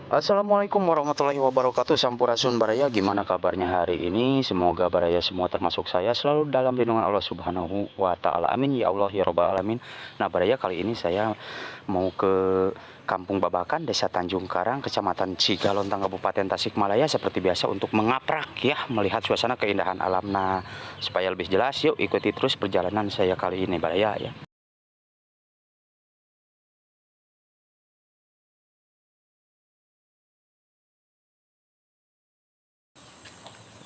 Assalamualaikum warahmatullahi wabarakatuh. Sampurasun Baraya, gimana kabarnya hari ini? Semoga Baraya semua termasuk saya selalu dalam lindungan Allah Subhanahu wa taala. Amin ya Allah ya rabbal alamin. Nah, Baraya, kali ini saya mau ke Kampung Babakan, Desa Tanjung Karang, Kecamatan Cigalontang, Kabupaten Tasikmalaya, seperti biasa untuk mengaprak ya, melihat suasana keindahan alam. Nah, supaya lebih jelas, yuk ikuti terus perjalanan saya kali ini Baraya ya.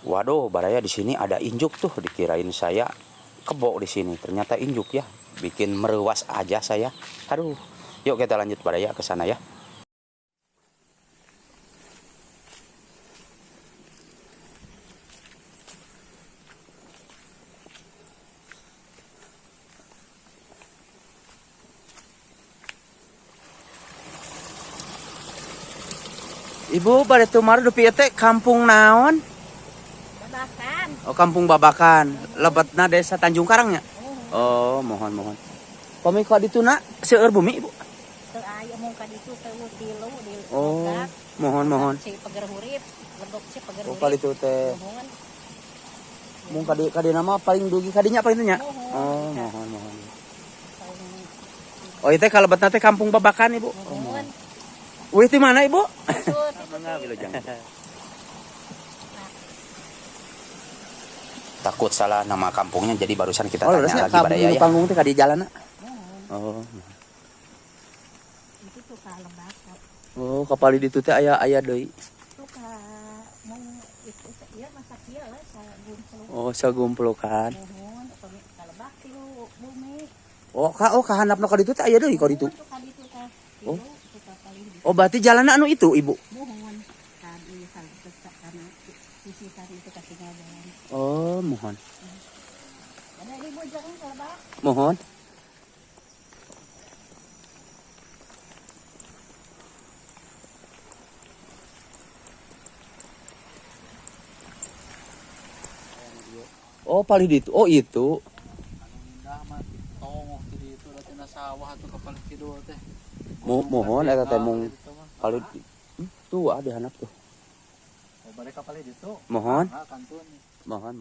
Waduh, Baraya, di sini ada injuk tuh, dikirain saya kebo di sini. Ternyata injuk ya. Bikin merewas aja saya. Aduh. Yuk kita lanjut Baraya ke sana ya. Ibu, pada tumar dupi teh kampung naon? Babakan. Oh, Kampung Babakan. Lebetna Desa Tanjung Karangnya. Oh, mohon. Pami ka dituna seueur bumi, Ibu. Teu aya mung ka ditu teu tilu di Oh, Bogak. mohon. Si pager hurip, ledok si pager Oh, hurip. kali itu teh. Mohon. Mung kadi nama paling dugi kadinya paling nya. Oh, mohon. Oh, itu kalebetna teh Kampung Babakan, Ibu. Mohon. Wih, di mana Ibu? Maksud Takut salah nama kampungnya, jadi barusan kita Oh, tanya lagi Baraya ya. panggung teh di jalan. Oh. itu tuh ka Lembaka. Oh, kapal di itu teh aya deui. Tuh ka mung itu ieu masak ieu lah sa gumpul. Oh, sagumplokan. Mohon ka Lebak tilu bumi. Oh, kahandapna ka ditu teh aya deui ka ditu. Tuh ka ditu ka. Oh. Tuh ka paling di. Oh, berarti jalanna anu itu, Ibu. Mohon. Tadi saleh kana sisi tadi itu kasih jalan. Oh, mohon. Ada ibu jangan ka Lebak. Mohon. Oh, palih ditu. Oh, itu. Mohon eta teh mung palih tuh ada handap tuh. Mohon. Mohon.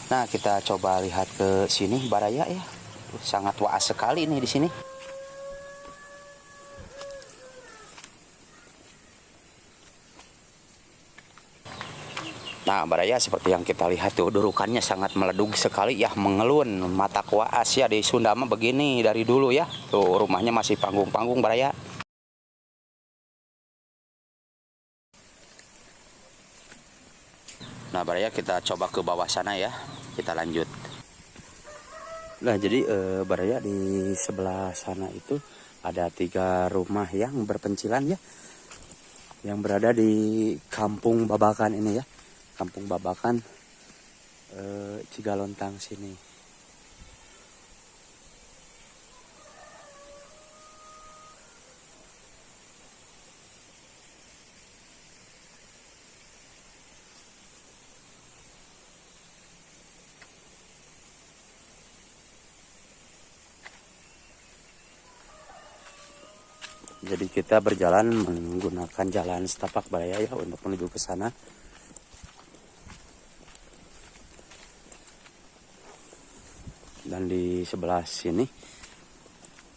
Nah, kita coba lihat ke sini Baraya ya. Sangat waas sekali nih di sini. Nah, Baraya, seperti yang kita lihat tuh, dudukannya sangat meledug sekali ya, mengelun, mata kuas ya. Di Sunda mah begini dari dulu ya. Tuh, rumahnya masih panggung-panggung Baraya. Nah, Baraya, kita coba ke bawah sana ya. Kita lanjut. Nah, jadi Baraya, di sebelah sana itu ada 3 rumah yang berpencilan ya, yang berada di Kampung Babakan ini ya. Kampung Babakan Cigalontang sini. Jadi kita berjalan menggunakan jalan setapak Baraya ya untuk menuju ke sana. Dan di sebelah sini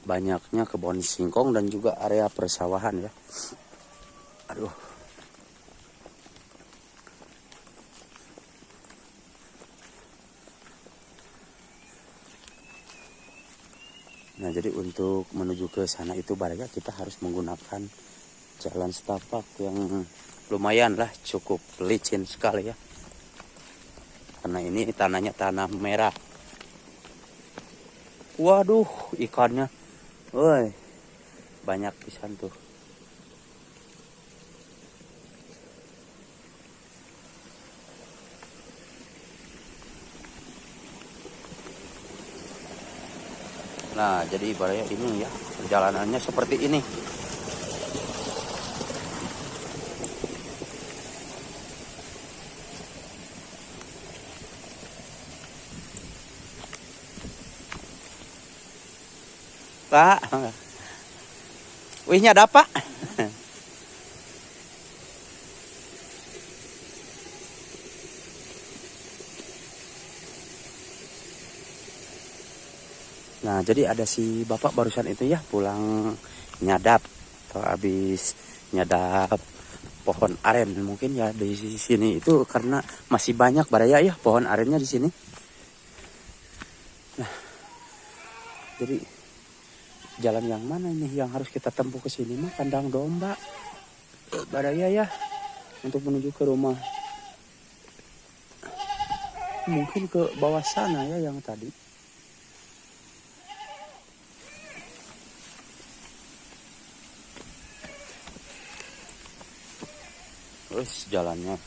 banyaknya kebun singkong dan juga area persawahan ya. Aduh. Nah, jadi untuk menuju ke sana itu Baraya, kita harus menggunakan jalan setapak yang lumayan lah, cukup licin sekali ya. Karena ini tanahnya tanah merah. Waduh, ikannya. Woi. Banyak pisan tuh. Nah, jadi Baraya ini ya, perjalanannya seperti ini. Pak. Wihnya ada Pak. Nah, jadi ada si bapak barusan itu ya pulang nyadap atau habis nyadap pohon aren. Mungkin ya di sini itu karena masih banyak baraya ya pohon arennya di sini. Nah, jadi jalan yang mana ini yang harus kita tempuh ke sini mah kandang domba baraya ya untuk menuju ke rumah. Mungkin ke bawah sana ya yang tadi. Terus jalannya.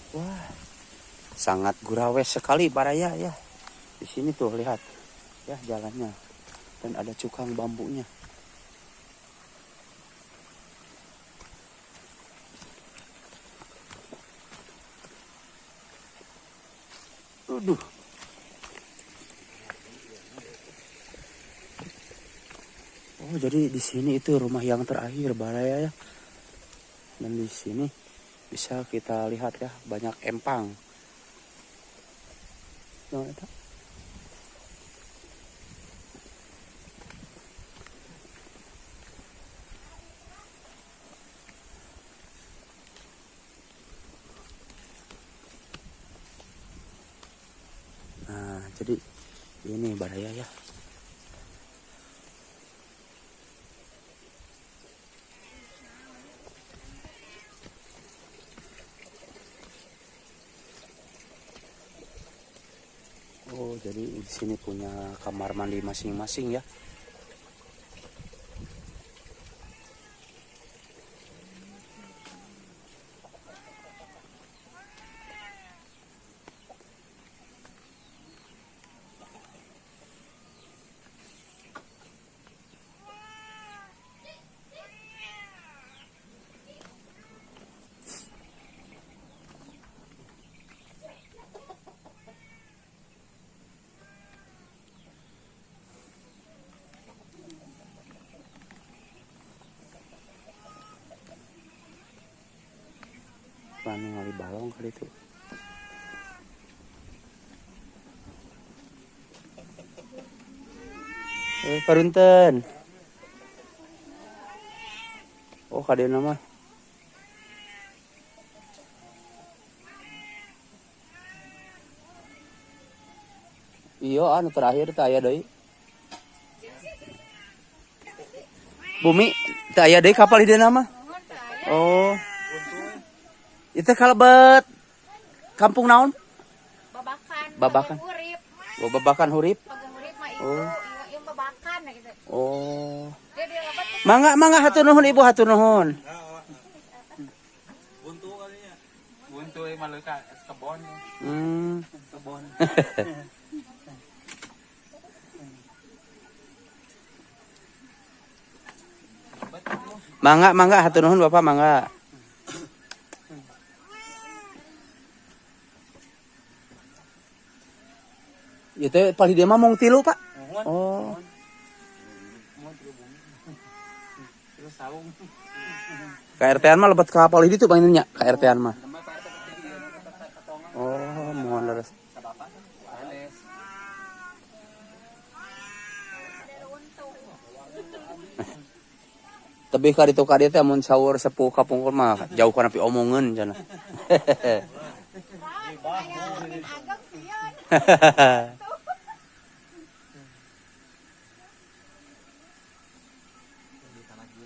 Wah, sangat guraues sekali baraya ya. Di sini tuh lihat ya jalannya dan ada cukang bambunya. Aduh. Oh, jadi di sini itu rumah yang terakhir baraya ya. Dan di sini bisa kita lihat ya banyak empang. Nah, itu. Nah, jadi ini baraya ya. Oh, jadi di sini punya kamar mandi masing-masing ya. Planning ngali balong kali itu. Parunten. Oh, kadena mah. Iya, anu terakhir teh aya deui. Bumi teh aya deui kapal hideuna mah. Oh. Itu kalebet kampung naon? Babakan. Babakan. Urip. Oh, Babakan Hurip. Pagang urip mah itu, Oh. ieu babakan gitu. Oh. Dia lebat Mangga mangga hatur nuhun Ibu, hatur nuhun. Buntu kalinya. Buntu mah leuka kebon. Kebon. Mangga mangga hatur nuhun Bapak mangga. Itu paling dia mah mong tilu Pak. Oh. Terus saung. KRT-an mah lebat ka kapal itu Bang nya KRT-an mah. Oh, mohon leres. Tapi ka ditu ka dieu teh mun saur sepuh kapungkur mah jauh kana pi omongeun cenah.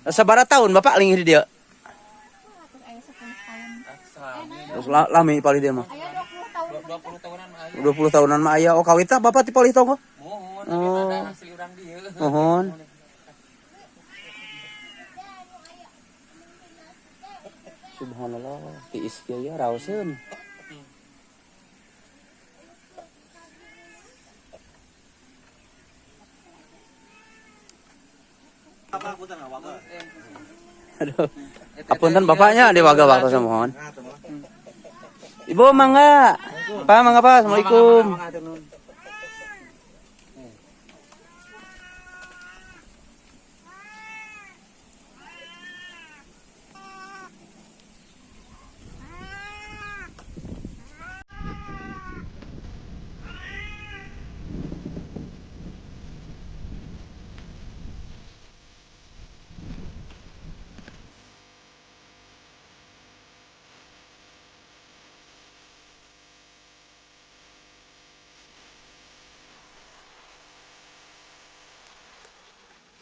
Sabaraha tahun Bapak linggih di dieu? aya 10 tahun. Terus lami paling dia mah. Aya 20 tahun. 20 tahunan aya. 20 tahunan mah aya. Oh kawita Bapak ti paling tonggo? Mohon, Oh. ada asli urang dieu. Mohon. Subhanallah, tiis kieu ya raoseun. Apa aku teh ngawak. Aduh. Apunten bapaknya di waga-waga mohon. Ibu mangga. Pak mangga Pak. Assalamualaikum.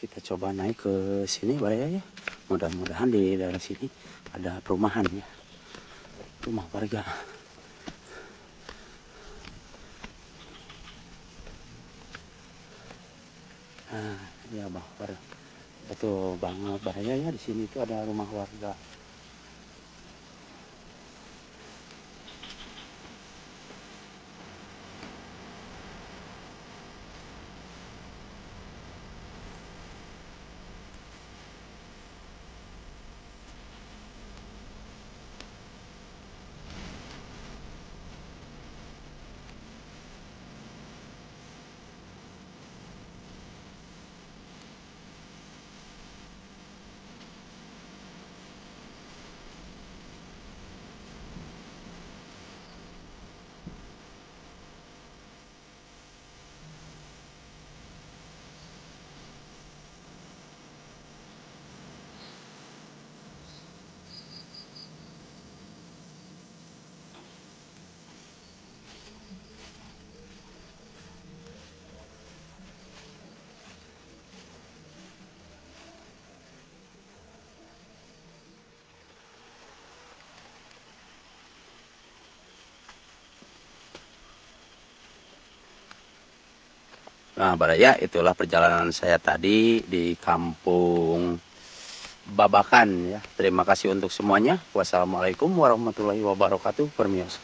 Kita coba naik ke sini Baraya ya. Mudah-mudahan di daerah sini ada perumahan ya. Rumah warga. Nah, ya Bang, betul banget Baraya ya, di sini itu ada rumah warga. Nah, Baraya, itulah perjalanan saya tadi di kampung Babakan ya. Terima kasih untuk semuanya. Wassalamualaikum warahmatullahi wabarakatuh. Permios.